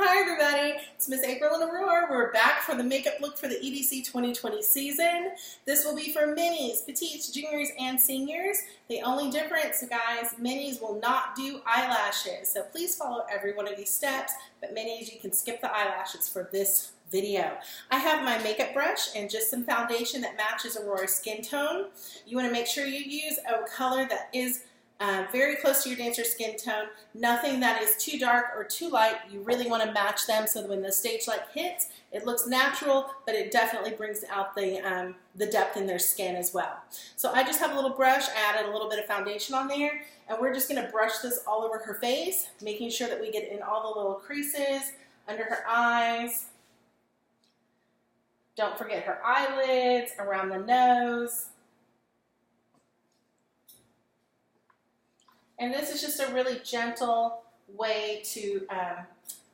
Hi everybody, it's Miss April and Aurora. We're back for the makeup look for the EDC 2020 season. This will be for minis, petites, juniors, and seniors. The only difference, guys, minis will not do eyelashes. So please follow every one of these steps, but minis, you can skip the eyelashes for this video. I have my makeup brush and just some foundation that matches Aurora's skin tone. You want to make sure you use a color that is very close to your dancer's skin tone, nothing that is too dark or too light. You really want to match them so that when the stage light hits, it looks natural, but it definitely brings out the depth in their skin as well. So I just have a little brush, added a little bit of foundation on there, and we're just going to brush this all over her face, making sure that we get in all the little creases, under her eyes. Don't forget her eyelids, around the nose. And this is just a really gentle way to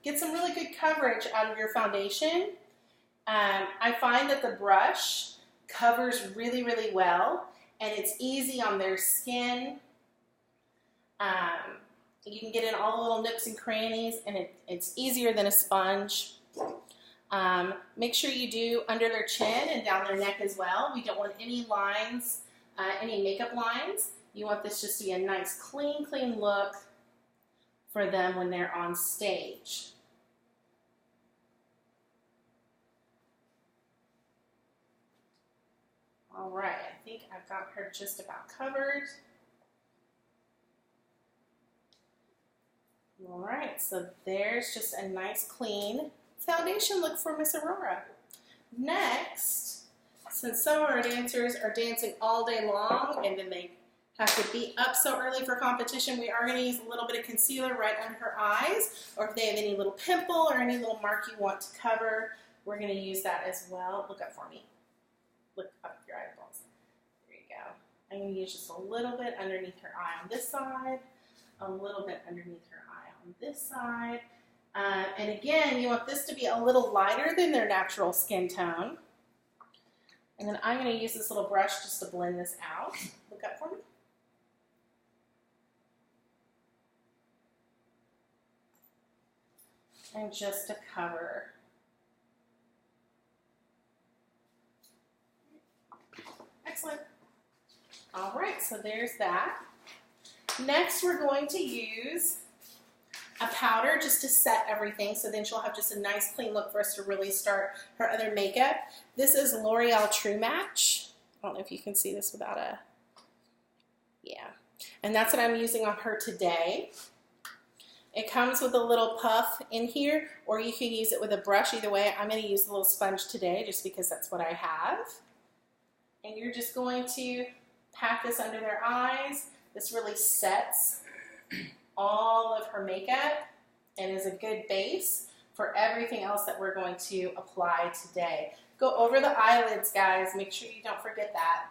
get some really good coverage out of your foundation. I find that the brush covers really, really well, and it's easy on their skin. You can get in all the little nooks and crannies, and it's easier than a sponge. Make sure you do under their chin and down their neck as well. We don't want any lines, any makeup lines. You want this just to be a nice, clean look for them when they're on stage. All right, I think I've got her just about covered. All right, so there's just a nice, clean foundation look for Miss Aurora. Next, since some of our dancers are dancing all day long and then they have to be up so early for competition, we are going to use a little bit of concealer right under her eyes, or if they have any little pimple or any little mark you want to cover, we're going to use that as well. Look up for me. Look up your eyeballs. There you go. I'm going to use just a little bit underneath her eye on this side, a little bit underneath her eye on this side. And again, you want this to be a little lighter than their natural skin tone. And then I'm going to use this little brush just to blend this out. Look up for me. And just to cover. Excellent. All right, so there's that. Next, we're going to use a powder just to set everything, so then she'll have just a nice clean look for us to really start her other makeup. This is L'Oreal True Match. I don't know if you can see this without a, yeah. And that's what I'm using on her today. It comes with a little puff in here, or you can use it with a brush. Either way, I'm going to use the little sponge today just because that's what I have. And you're just going to pat this under their eyes. This really sets all of her makeup and is a good base for everything else that we're going to apply today. Go over the eyelids, guys. Make sure you don't forget that.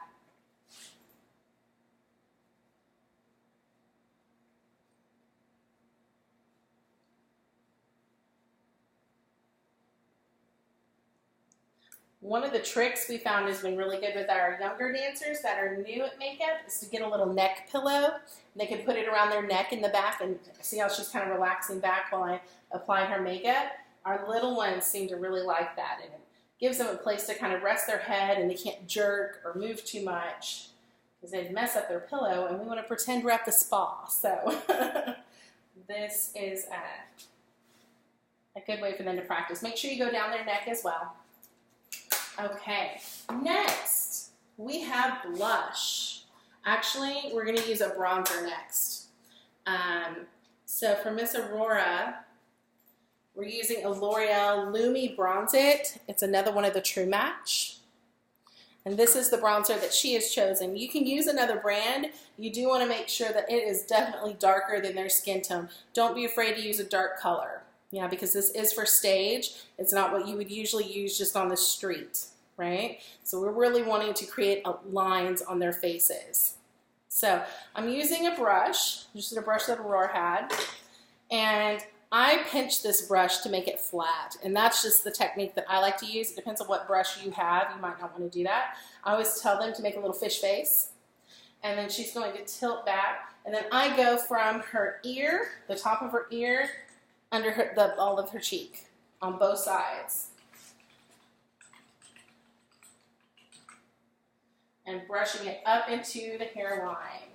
One of the tricks we found has been really good with our younger dancers that are new at makeup is to get a little neck pillow. They can put it around their neck in the back, and see how she's kind of relaxing back while I apply her makeup. Our little ones seem to really like that, and it gives them a place to kind of rest their head, and they can't jerk or move too much because they'd mess up their pillow, and we want to pretend we're at the spa. So this is a good way for them to practice. Make sure you go down their neck as well. Okay, next we have blush. Actually, we're going to use a bronzer next. So for Miss Aurora, we're using a L'Oreal Lumi Bronze It. It's another one of the True Match. And this is the bronzer that she has chosen. You can use another brand. You do want to make sure that it is definitely darker than their skin tone. Don't be afraid to use a dark color. Yeah, because this is for stage. It's not what you would usually use just on the street, right? So we're really wanting to create lines on their faces. So I'm using a brush, just a brush that Aurora had, and I pinch this brush to make it flat, and that's just the technique that I like to use. It depends on what brush you have. You might not want to do that. I always tell them to make a little fish face, and then she's going to tilt back, and then I go from her ear, the top of her ear, under all of her cheek on both sides. And brushing it up into the hairline.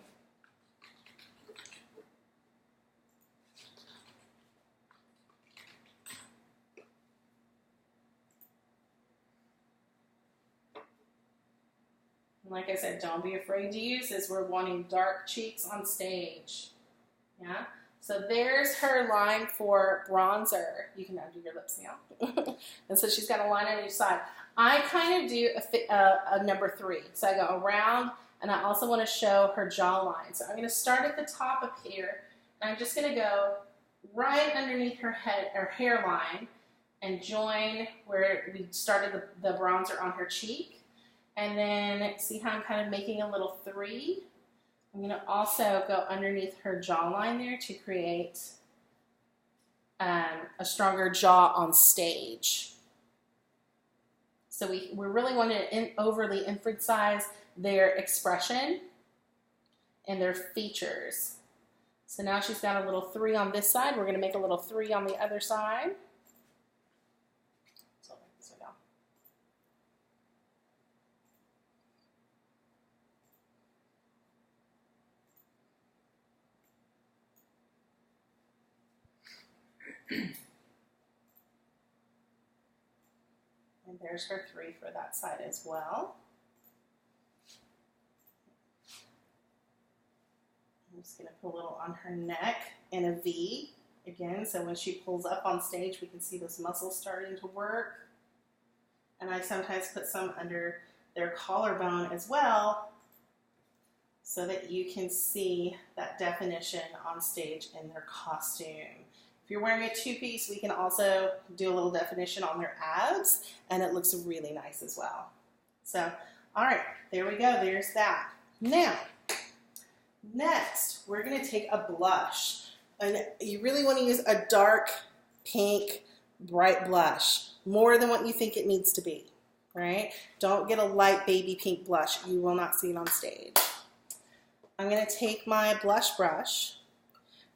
Like I said, don't be afraid to use this. We're wanting dark cheeks on stage. Yeah? So there's her line for bronzer. You can undo your lips now. And so she's got a line on each side. I kind of do a number 3. So I go around, and I also want to show her jawline. So I'm going to start at the top up here, and I'm just going to go right underneath her head or hairline and join where we started the bronzer on her cheek. And then see how I'm kind of making a little 3? I'm going to also go underneath her jawline there to create a stronger jaw on stage. So we really want to overly emphasize their expression and their features. So now she's got a little 3 on this side. We're going to make a little 3 on the other side. So this way down. And there's her 3 for that side as well. I'm just going to put a little on her neck in a V again, so when she pulls up on stage we can see those muscles starting to work. And I sometimes put some under their collarbone as well so that you can see that definition on stage in their costume. If you're wearing a 2-piece, we can also do a little definition on their abs, and it looks really nice as well. So, all right, there we go. There's that. Now, next, we're going to take a blush. And you really want to use a dark, pink, bright blush, more than what you think it needs to be, right? Don't get a light baby pink blush. You will not see it on stage. I'm going to take my blush brush,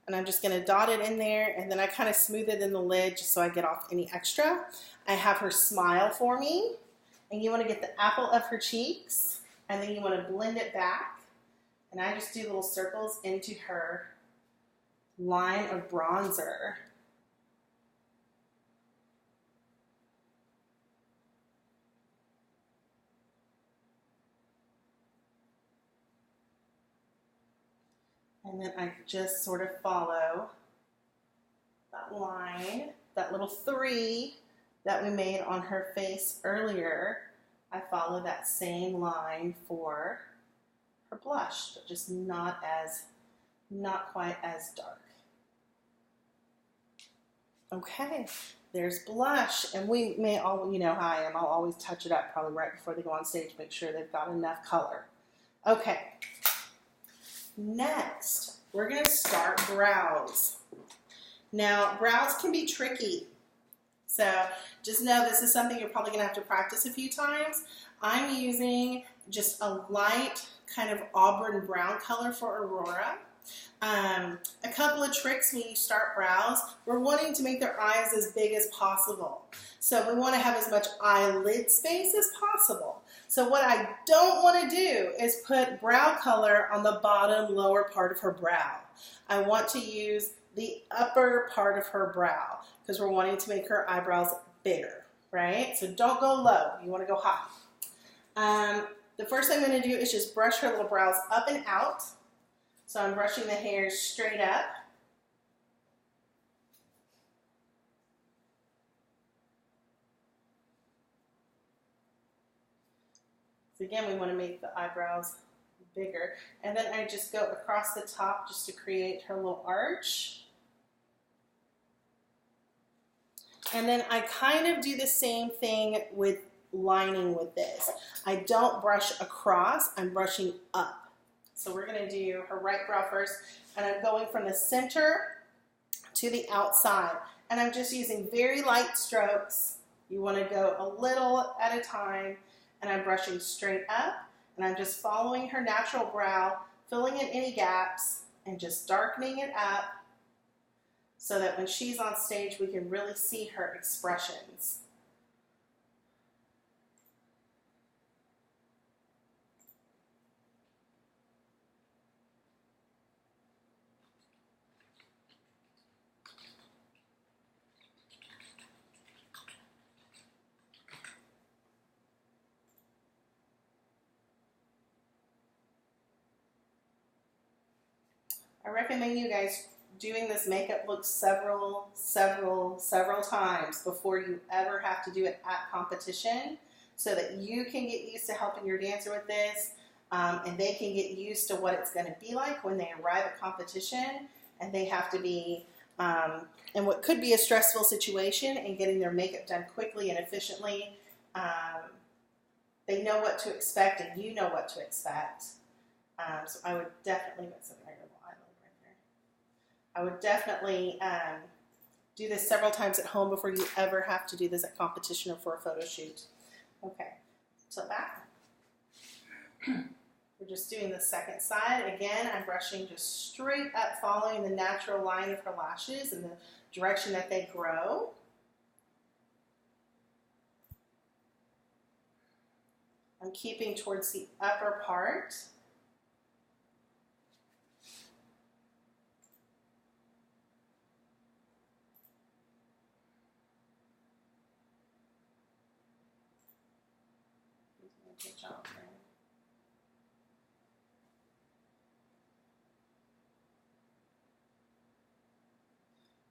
and I'm just going to dot it in there, and then I kind of smooth it in the lid just so I get off any extra. I have her smile for me, and you want to get the apple of her cheeks, and then you want to blend it back, and I just do little circles into her line of bronzer. And then I just sort of follow that line, that little 3 that we made on her face earlier. I follow that same line for her blush, but just not quite as dark. Okay, there's blush, and we may all, you know how I am, I'll always touch it up probably right before they go on stage, make sure they've got enough color. Okay. Next, we're going to start brows. Now, brows can be tricky. So just know this is something you're probably going to have to practice a few times. I'm using just a light kind of auburn brown color for Aurora. A couple of tricks when you start brows. We're wanting to make their eyes as big as possible. So we want to have as much eyelid space as possible. So what I don't want to do is put brow color on the bottom lower part of her brow. I want to use the upper part of her brow because we're wanting to make her eyebrows bigger, right? So don't go low. You want to go high. The first thing I'm going to do is just brush her little brows up and out. So I'm brushing the hairs straight up. So again, we want to make the eyebrows bigger. And then I just go across the top just to create her little arch. And then I kind of do the same thing with lining with this. I don't brush across, I'm brushing up. So we're going to do her right brow first, and I'm going from the center to the outside. And I'm just using very light strokes. You want to go a little at a time, and I'm brushing straight up, and I'm just following her natural brow, filling in any gaps, and just darkening it up so that when she's on stage, we can really see her expressions. I recommend you guys doing this makeup look several times before you ever have to do it at competition, so that you can get used to helping your dancer with this, and they can get used to what it's going to be like when they arrive at competition and they have to be in what could be a stressful situation and getting their makeup done quickly and efficiently. They know what to expect and you know what to expect. So I would definitely put something like I would definitely do this several times at home before you ever have to do this at competition or for a photo shoot. Okay, so back. We're just doing the second side. Again, I'm brushing just straight up, following the natural line of her lashes and the direction that they grow. I'm keeping towards the upper part. Good job, man.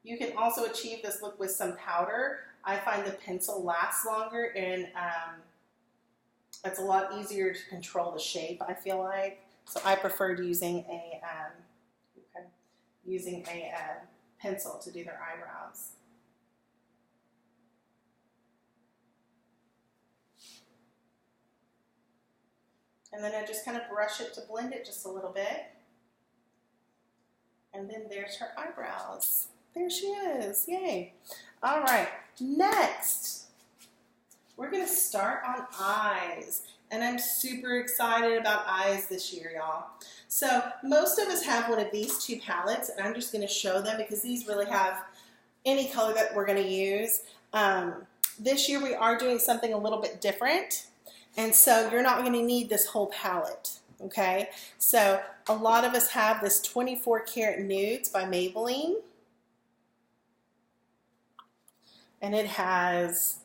You can also achieve this look with some powder. I find the pencil lasts longer, and it's a lot easier to control the shape, I feel like. So I preferred using a pencil to do their eyebrows. And then I just kind of brush it to blend it just a little bit. And then there's her eyebrows. There she is, yay. All right, next, we're gonna start on eyes. And I'm super excited about eyes this year, y'all. So most of us have one of these two palettes, and I'm just gonna show them because these really have any color that we're gonna use. This year we are doing something a little bit different. And so you're not going to need this whole palette, okay? So a lot of us have this 24 Karat Nudes by Maybelline. And it has,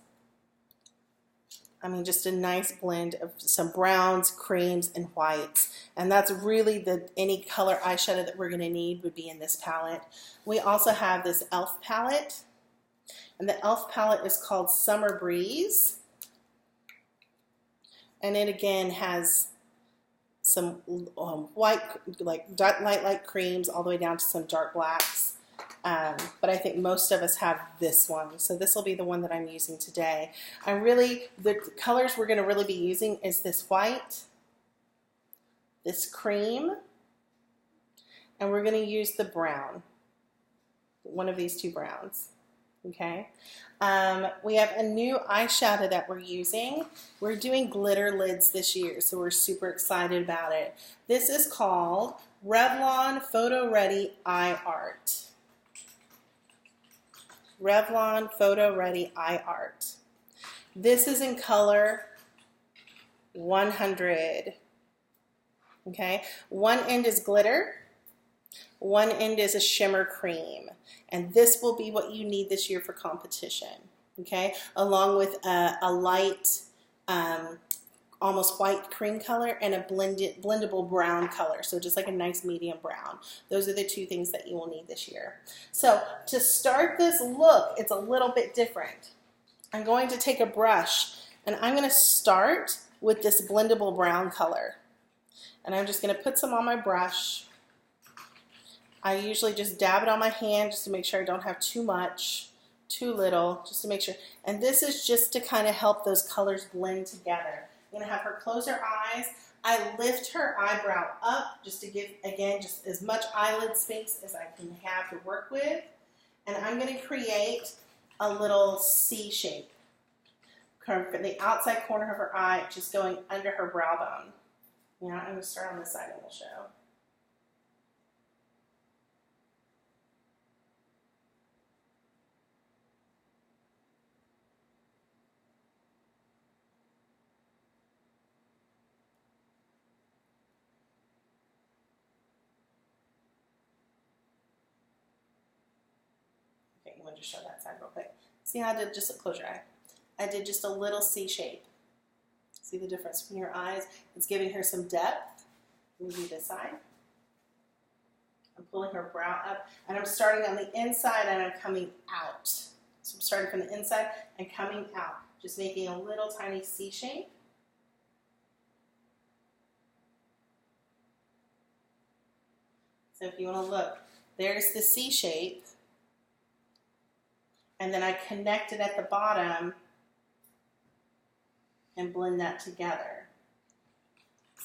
I mean, just a nice blend of some browns, creams, and whites. And that's really any color eyeshadow that we're going to need would be in this palette. We also have this e.l.f. palette. And the e.l.f. palette is called Summer Breeze. And it again has some white, like light creams all the way down to some dark blacks. But I think most of us have this one. So this will be the one that I'm using today. The colors we're going to really be using is this white, this cream, and we're going to use the brown, one of these two browns. Okay, we have a new eyeshadow that we're using. We're doing glitter lids this year, so we're super excited about it. This is called Revlon Photo Ready Eye Art. Revlon Photo Ready Eye Art. This is in color 100. Okay, one end is glitter, one end is a shimmer cream. And this will be what you need this year for competition, okay? Along with a light, almost white cream color and a blendable brown color. So just like a nice medium brown. Those are the two things that you will need this year. So to start this look, it's a little bit different. I'm going to take a brush and I'm going to start with this blendable brown color. And I'm just going to put some on my brush. I usually just dab it on my hand just to make sure I don't have too much, too little, just to make sure. And this is just to kind of help those colors blend together. I'm going to have her close her eyes. I lift her eyebrow up just to give, again, just as much eyelid space as I can have to work with. And I'm going to create a little C shape from the outside corner of her eye, just going under her brow bone. Yeah, I'm going to start on this side and we'll show. just show that side real quick. See how I did just, close your eye. I did just a little C shape. See the difference between your eyes? It's giving her some depth. Let me do this side. I'm pulling her brow up, and I'm starting on the inside and I'm coming out. So I'm starting from the inside and coming out, just making a little tiny C shape. So if you want to look, there's the C shape, and then I connect it at the bottom and blend that together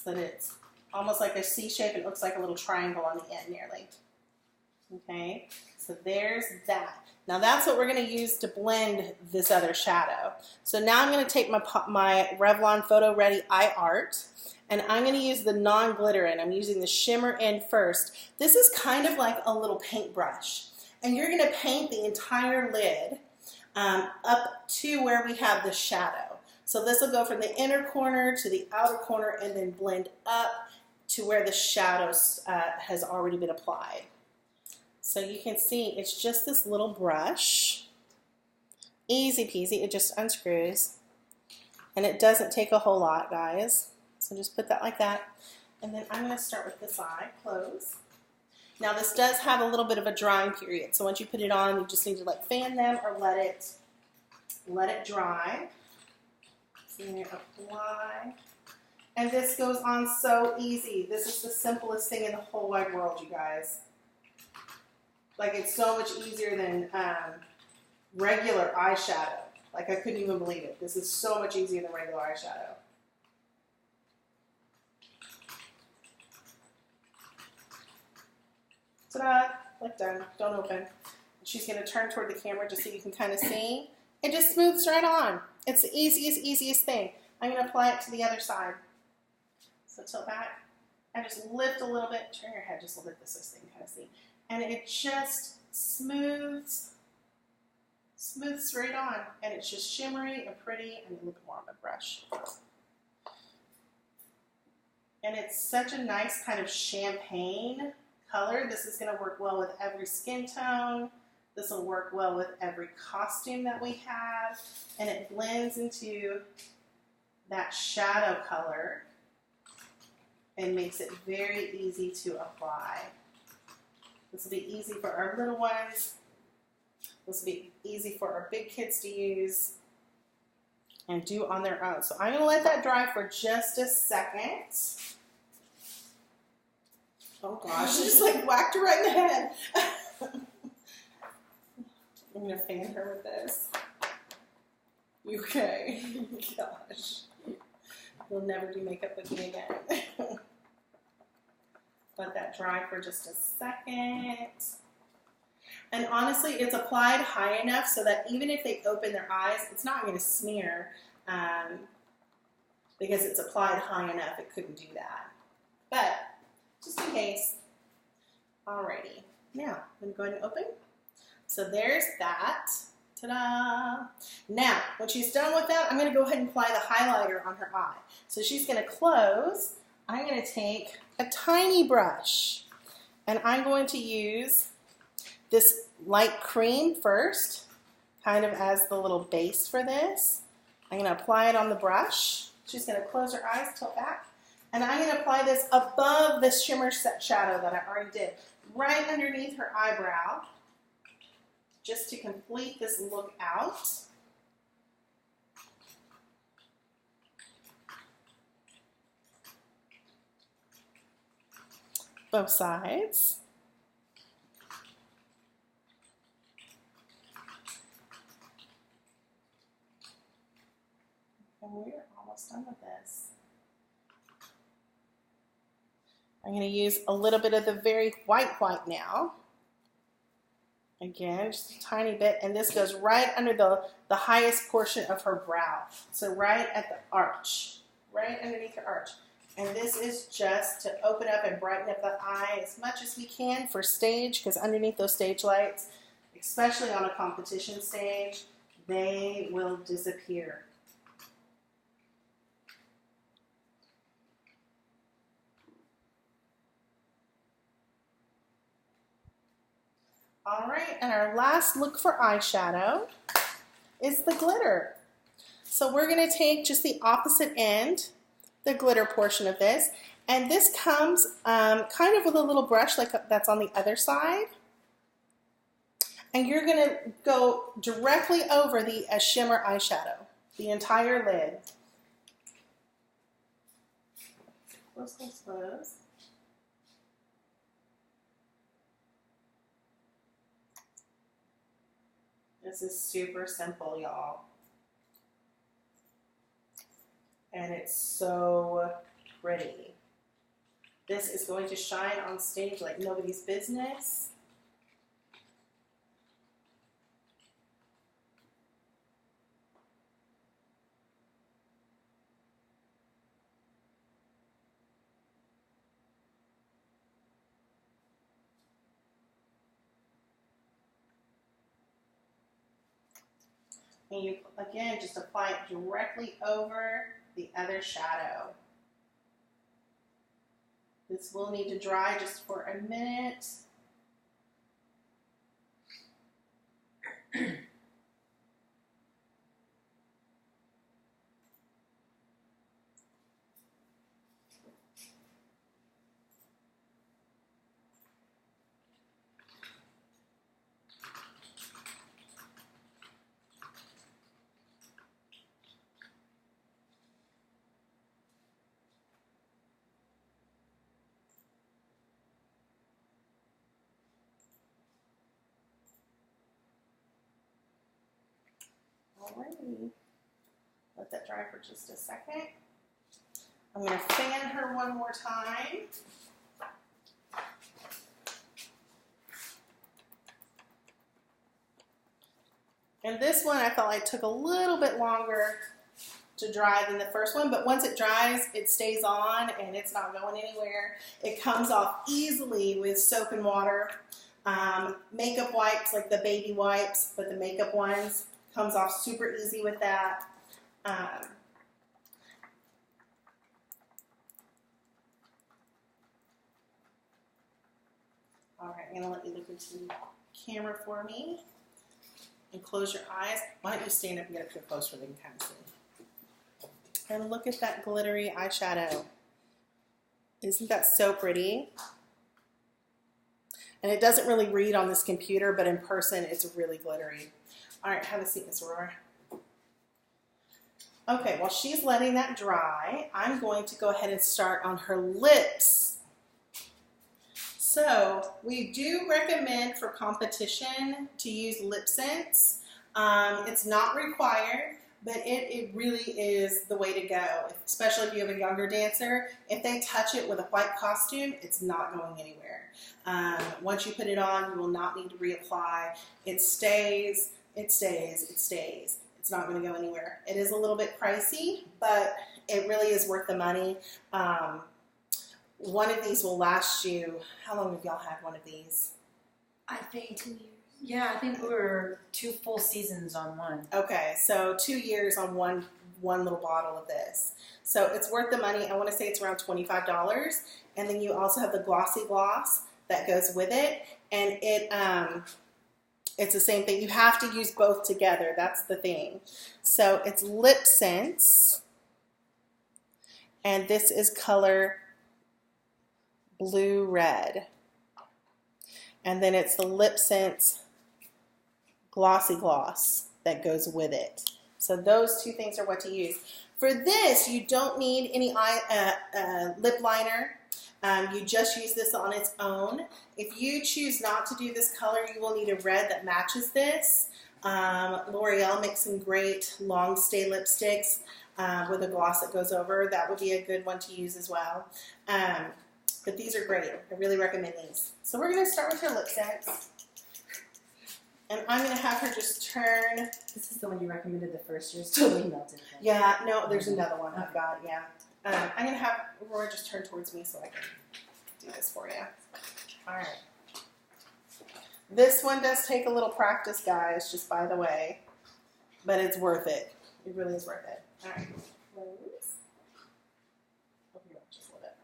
so that it's almost like a C shape. It looks like a little triangle on the end nearly. Okay, so there's that. Now that's what we're going to use to blend this other shadow. So now I'm going to take my Revlon Photo Ready Eye Art, and I'm going to use the non-glitter end. I'm using the shimmer end first. This is kind of like a little paintbrush, and you're going to paint the entire lid up to where we have the shadow. So this will go from the inner corner to the outer corner and then blend up to where the shadow has already been applied. So you can see it's just this little brush. Easy peasy, it just unscrews. And it doesn't take a whole lot, guys. So just put that like that. And then I'm going to start with this eye, close. Now this does have a little bit of a drying period. So once you put it on, you just need to like fan them or let it dry. So you're going to apply. And this goes on so easy. This is the simplest thing in the whole wide world, you guys. Like, it's so much easier than regular eyeshadow. Like, I couldn't even believe it. This is so much easier than regular eyeshadow. Ta-da! Look, done. Don't open. She's going to turn toward the camera just so you can kind of see. It just smooths right on. It's the easiest thing. I'm going to apply it to the other side. So tilt back. I just lift a little bit. Turn your head just a little bit this way so you can kind of see. And it just smooths right on. And it's just shimmery and pretty. And a little bit more on my brush. And it's such a nice kind of champagne color. This is going to work well with every skin tone. This will work well with every costume that we have. And it blends into that shadow color and makes it very easy to apply. This will be easy for our little ones. This will be easy for our big kids to use and do on their own. So I'm going to let that dry for just a second. Oh gosh, I just like whacked her right in the head. I'm going to fan her with this. Okay. Gosh. We'll never do makeup with me again. Let that dry for just a second. And honestly, it's applied high enough so that even if they open their eyes, it's not going to smear because it's applied high enough. It couldn't do that. But just in case. Alrighty. Now, I'm going to go ahead and open. So there's that. Ta-da! Now, when she's done with that, I'm going to go ahead and apply the highlighter on her eye. So she's going to close. I'm going to take a tiny brush, and I'm going to use this light cream first, kind of as the little base for this. I'm going to apply it on the brush. She's going to close her eyes, tilt back, and I'm going to apply this above the shimmer set shadow that I already did, right underneath her eyebrow, just to complete this look out. Both sides. And we're almost done with this. I'm going to use a little bit of the very white now. Again, just a tiny bit, and this goes right under the highest portion of her brow. So right at the arch, right underneath her arch. And this is just to open up and brighten up the eye as much as we can for stage, because underneath those stage lights, especially on a competition stage, they will disappear. All right, and our last look for eyeshadow is the glitter. So we're gonna take just the opposite end, the glitter portion of this, and this comes kind of with a little brush like that's on the other side. And you're gonna go directly over the shimmer eyeshadow, the entire lid. Close, close, close. This is super simple, y'all. And it's so pretty. This is going to shine on stage like nobody's business. And you, again, just apply it directly over the other shadow. This will need to dry just for a minute. Alrighty, let that dry for just a second. I'm going to fan her one more time. And this one I felt like took a little bit longer to dry than the first one, but once it dries, it stays on and it's not going anywhere. It comes off easily with soap and water. Makeup wipes, like the baby wipes, but the makeup ones, comes off super easy with that. All right, I'm gonna let you look into the camera for me and close your eyes. Why don't you stand up and get up here close so they can kind of see. And look at that glittery eyeshadow. Isn't that so pretty? And it doesn't really read on this computer, but in person, it's really glittery. All right, have a seat, Miss Aurora. Okay, while she's letting that dry, I'm going to go ahead and start on her lips. So we do recommend for competition to use lip scents. It's not required, but it really is the way to go, especially if you have a younger dancer. If they touch it with a white costume, it's not going anywhere. Once you put it on, you will not need to reapply. It stays, it stays, it stays. It's not going to go anywhere. It is a little bit pricey, but it really is worth the money. One of these will last you, how long have y'all had one of these? I think 2 years. Yeah, I think we were 2 full seasons on one. Okay, so 2 years on one little bottle of this. So it's worth the money. I want to say it's around $25. And then you also have the Glossy Gloss that goes with it. And it's the same thing. You have to use both together. That's the thing. So it's Lip Scents. And this is color Blu Red. And then it's the Lip Scents Glossy Gloss that goes with it. So those two things are what to use. For this, you don't need any lip liner. You just use this on its own. If you choose not to do this color, you will need a red that matches this. L'Oreal makes some great long stay lipsticks with a gloss that goes over. That would be a good one to use as well. But these are great. I really recommend these. So we're going to start with her lip scents. And I'm going to have her just turn. This is the one you recommended the first year. It's totally melted. Yeah, no, there's another one I've got, yeah. I'm going to have Aurora just turn towards me so I can do this for you. All right. This one does take a little practice, guys, just by the way. But it's worth it. It really is worth it. All right. Close. Open your mouth just a little bit.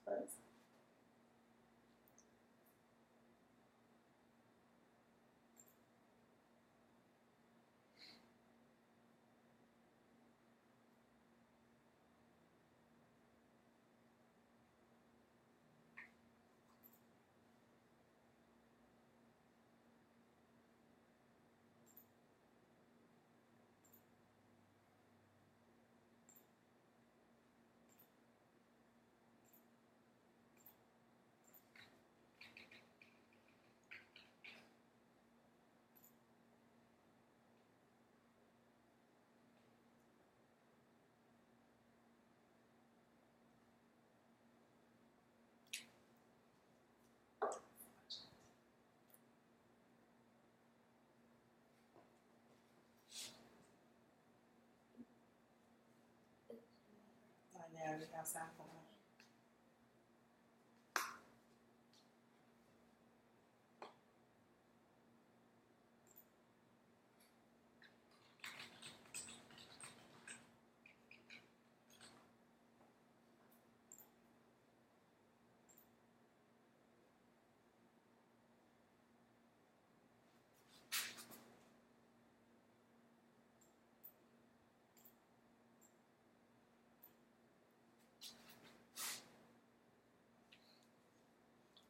Close. I know, you have sample.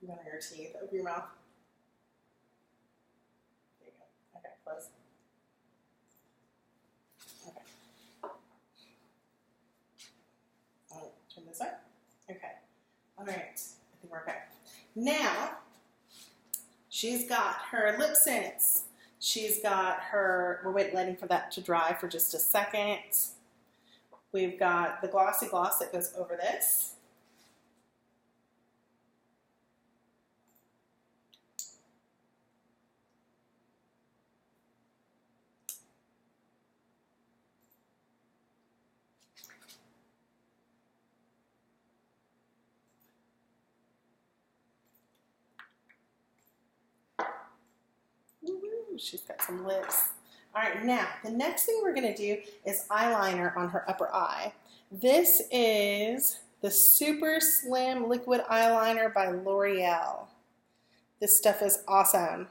Run your teeth, open your mouth. There you go. Okay, close. Okay. Turn this up. Okay. All right. I think we're okay. Now, she's got her lip scents. She's got her, we're waiting for that to dry for just a second. We've got the glossy gloss that goes over this. Ooh, she's got some lips. All right, now the next thing we're going to do is eyeliner on her upper eye. This is the Super Slim Liquid Eyeliner by Loreal. This stuff is awesome.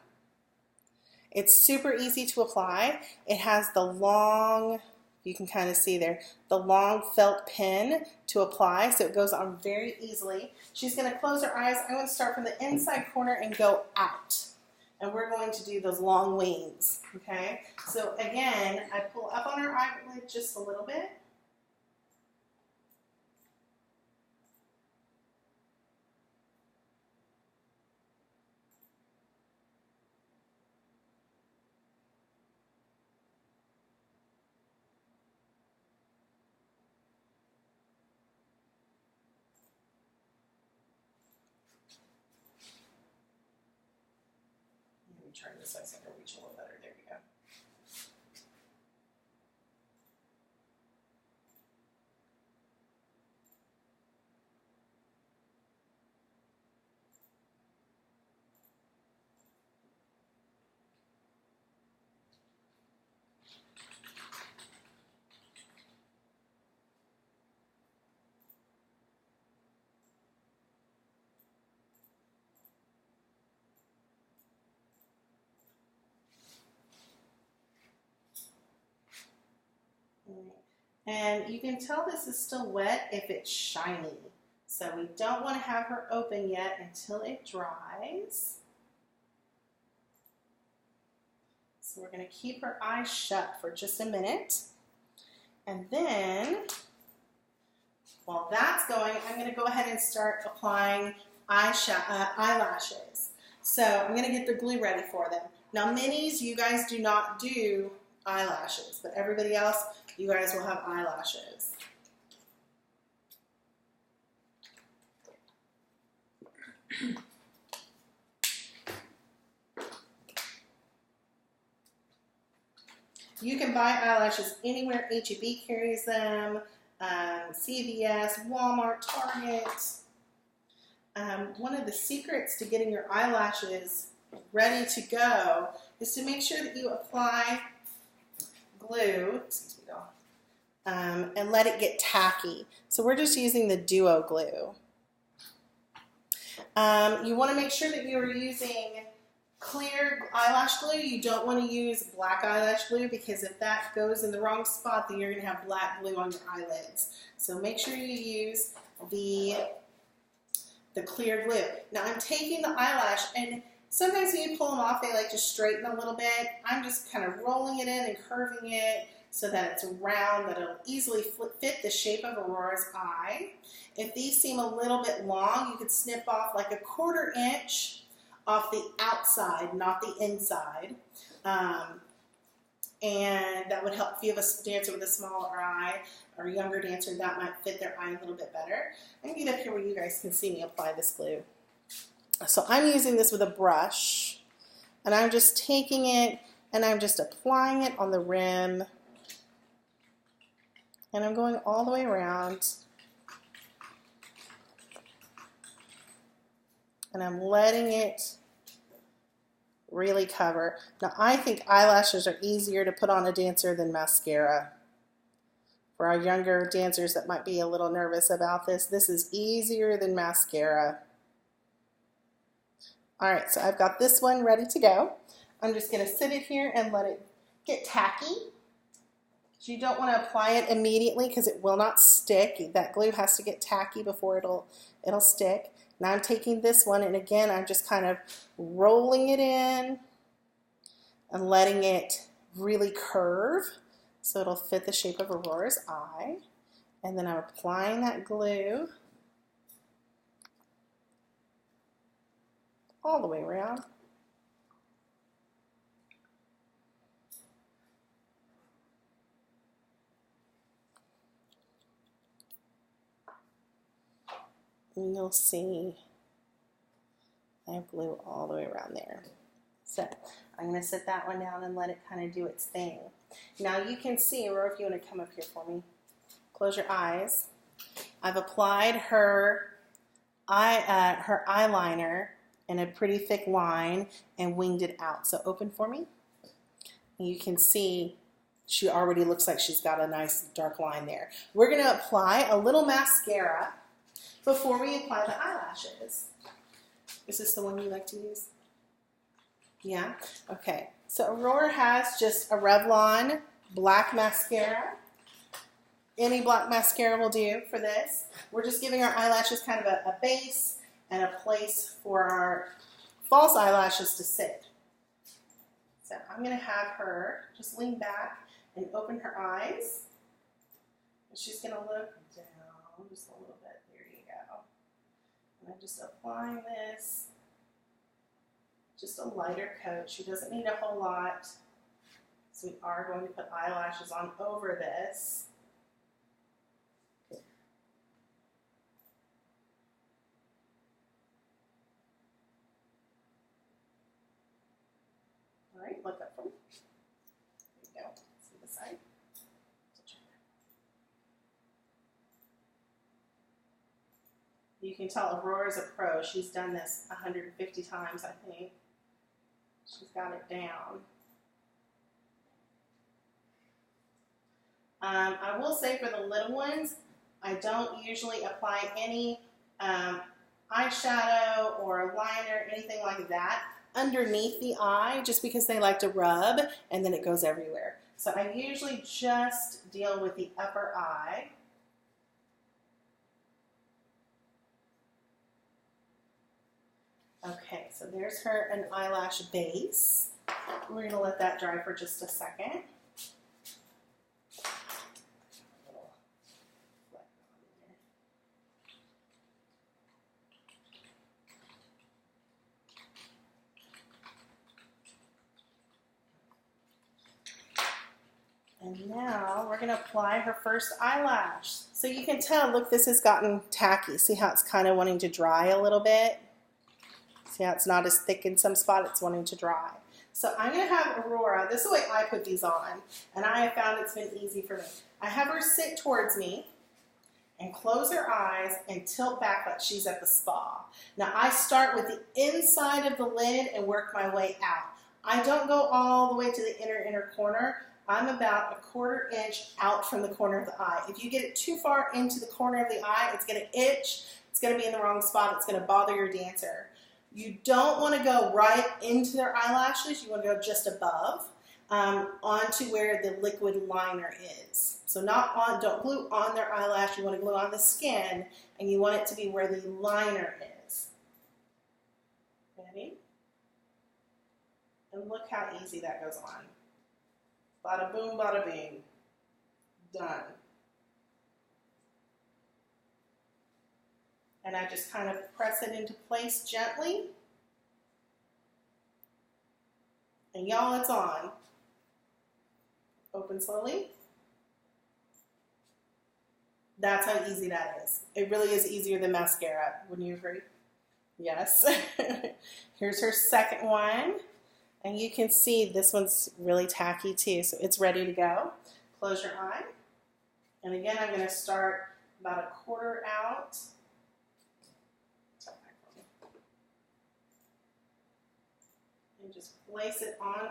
It's super easy to apply. It has the long, you can kind of see there, the long felt pin to apply, so it goes on very easily. She's going to close her eyes. I'm going to start from the inside corner and go out. And we're going to do those long wings, okay? So again, I pull up on her eyelid just a little bit. Turn this so I can reach a little better. There we go. And you can tell this is still wet if it's shiny. So we don't want to have her open yet until it dries. So we're going to keep her eyes shut for just a minute. And then, while that's going, I'm going to go ahead and start applying eyelashes. So I'm going to get the glue ready for them. Now minis, you guys do not do eyelashes, but everybody else, you guys will have eyelashes. You can buy eyelashes anywhere. H-E-B carries them, CVS, Walmart, Target. One of the secrets to getting your eyelashes ready to go is to make sure that you apply glue, excuse me, and let it get tacky. So we're just using the Duo glue. You want to make sure that you're using clear eyelash glue. You don't want to use black eyelash glue, because if that goes in the wrong spot, then you're going to have black glue on your eyelids. So make sure you use the clear glue. Now I'm taking the eyelash, and sometimes when you pull them off, they like to straighten a little bit. I'm just kind of rolling it in and curving it so that it's round, that it'll easily fit the shape of Aurora's eye. If these seem a little bit long, you could snip off like a 1/4 inch off the outside, not the inside. And that would help if you have a dancer with a smaller eye or a younger dancer, that might fit their eye a little bit better. I'm going to get up here where you guys can see me apply this glue. So I'm using this with a brush, and I'm just taking it and I'm just applying it on the rim, and I'm going all the way around, and I'm letting it really cover. Now I think eyelashes are easier to put on a dancer than mascara. For our younger dancers that might be a little nervous about this, this is easier than mascara. Alright, so I've got this one ready to go. I'm just going to sit it here and let it get tacky. You don't want to apply it immediately because it will not stick. That glue has to get tacky before it'll stick. Now I'm taking this one, and again I'm just kind of rolling it in and letting it really curve so it'll fit the shape of Aurora's eye. And then I'm applying that glue all the way around. And you'll see I have glue all the way around there. So I'm going to set that one down and let it kind of do its thing. Now you can see, Aurora, if you want to come up here for me, close your eyes. I've applied her eyeliner in a pretty thick line and winged it out. So open for me. And you can see she already looks like she's got a nice dark line there. We're going to apply a little mascara before we apply the eyelashes. Is this the one you like to use? Yeah? Okay. So Aurora has just a Revlon black mascara. Any black mascara will do for this. We're just giving our eyelashes kind of a base and a place for our false eyelashes to sit. So I'm going to have her just lean back and open her eyes. And she's going to look down just a little bit. There you go. And I'm just applying this. Just a lighter coat. She doesn't need a whole lot. So we are going to put eyelashes on over this. All right, look up for me. There you go. See the side. You can tell Aurora's a pro. She's done this 150 times, I think. She's got it down. I will say for the little ones, I don't usually apply any eyeshadow or liner, anything like that, underneath the eye, just because they like to rub and then it goes everywhere. So I usually just deal with the upper eye. Okay, so there's her an eyelash base. We're going to let that dry for just a second. And now we're going to apply her first eyelash. So you can tell, look, this has gotten tacky. See how it's kind of wanting to dry a little bit? See how it's not as thick in some spot, it's wanting to dry. So I'm going to have Aurora, this is the way I put these on, and I have found it's been easy for me. I have her sit towards me and close her eyes and tilt back like she's at the spa. Now I start with the inside of the lid and work my way out. I don't go all the way to the inner corner. I'm about 1/4 inch out from the corner of the eye. If you get it too far into the corner of the eye, it's going to itch, it's going to be in the wrong spot, it's going to bother your dancer. You don't want to go right into their eyelashes, you want to go just above, onto where the liquid liner is. So not on, don't glue on their eyelash, you want to glue on the skin, and you want it to be where the liner is. Ready? And look how easy that goes on. Bada boom, bada bing. Done. And I just kind of press it into place gently. And y'all, it's on. Open slowly. That's how easy that is. It really is easier than mascara. Wouldn't you agree? Yes. Here's her second one. And you can see this one's really tacky too, so it's ready to go. Close your eye. And again, I'm going to start about 1/4 out. And just place it on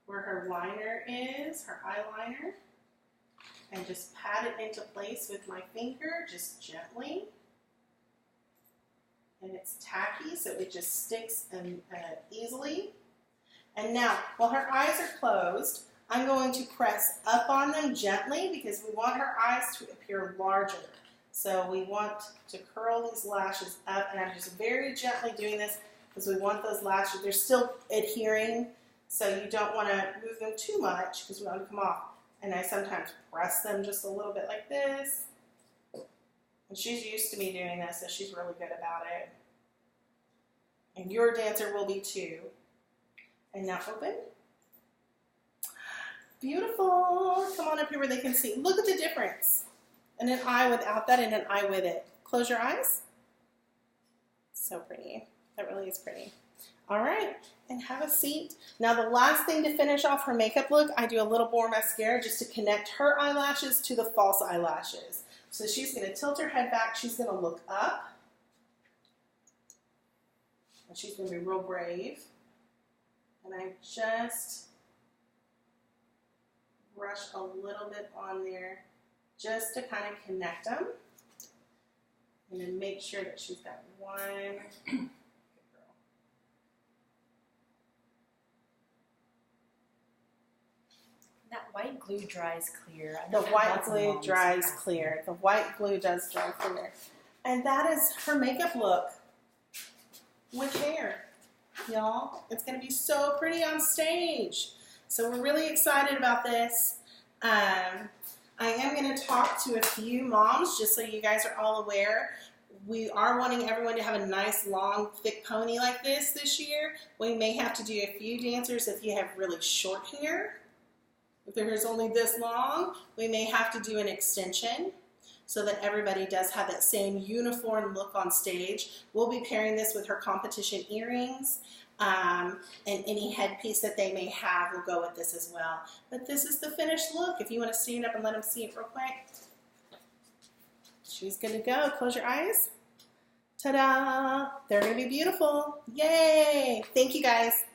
where her liner is, her eyeliner. And just pat it into place with my finger, just gently. And it's tacky, so it just sticks easily. And now, while her eyes are closed, I'm going to press up on them gently because we want her eyes to appear larger. So we want to curl these lashes up, and I'm just very gently doing this because we want those lashes, they're still adhering, so you don't want to move them too much because we want them to come off. And I sometimes press them just a little bit like this. And she's used to me doing this, so she's really good about it. And your dancer will be too. And now open. Beautiful. Come on up here where they can see. Look at the difference. And an eye without that and an eye with it. Close your eyes. So pretty. That really is pretty. All right. And have a seat. Now the last thing to finish off her makeup look, I do a little more mascara just to connect her eyelashes to the false eyelashes. So she's going to tilt her head back. She's going to look up. And she's going to be real brave. And I just brush a little bit on there just to kind of connect them. And then make sure that she's got one. Good girl. That white glue dries clear. The white glue dries clear. The white glue does dry clear. And that is her makeup look with hair. Y'all, it's going to be so pretty on stage. So we're really excited about this. I am going to talk to a few moms just so you guys are all aware. We are wanting everyone to have a nice long thick pony like this year. We may have to do a few dancers if you have really short hair. If their hair is only this long, we may have to do an extension so that everybody does have that same uniform look on stage. We'll be pairing this with her competition earrings, and any headpiece that they may have will go with this as well. But this is the finished look. If you want to stand up and let them see it real quick. She's gonna go. Close your eyes. Ta-da! They're gonna be beautiful. Yay! Thank you guys.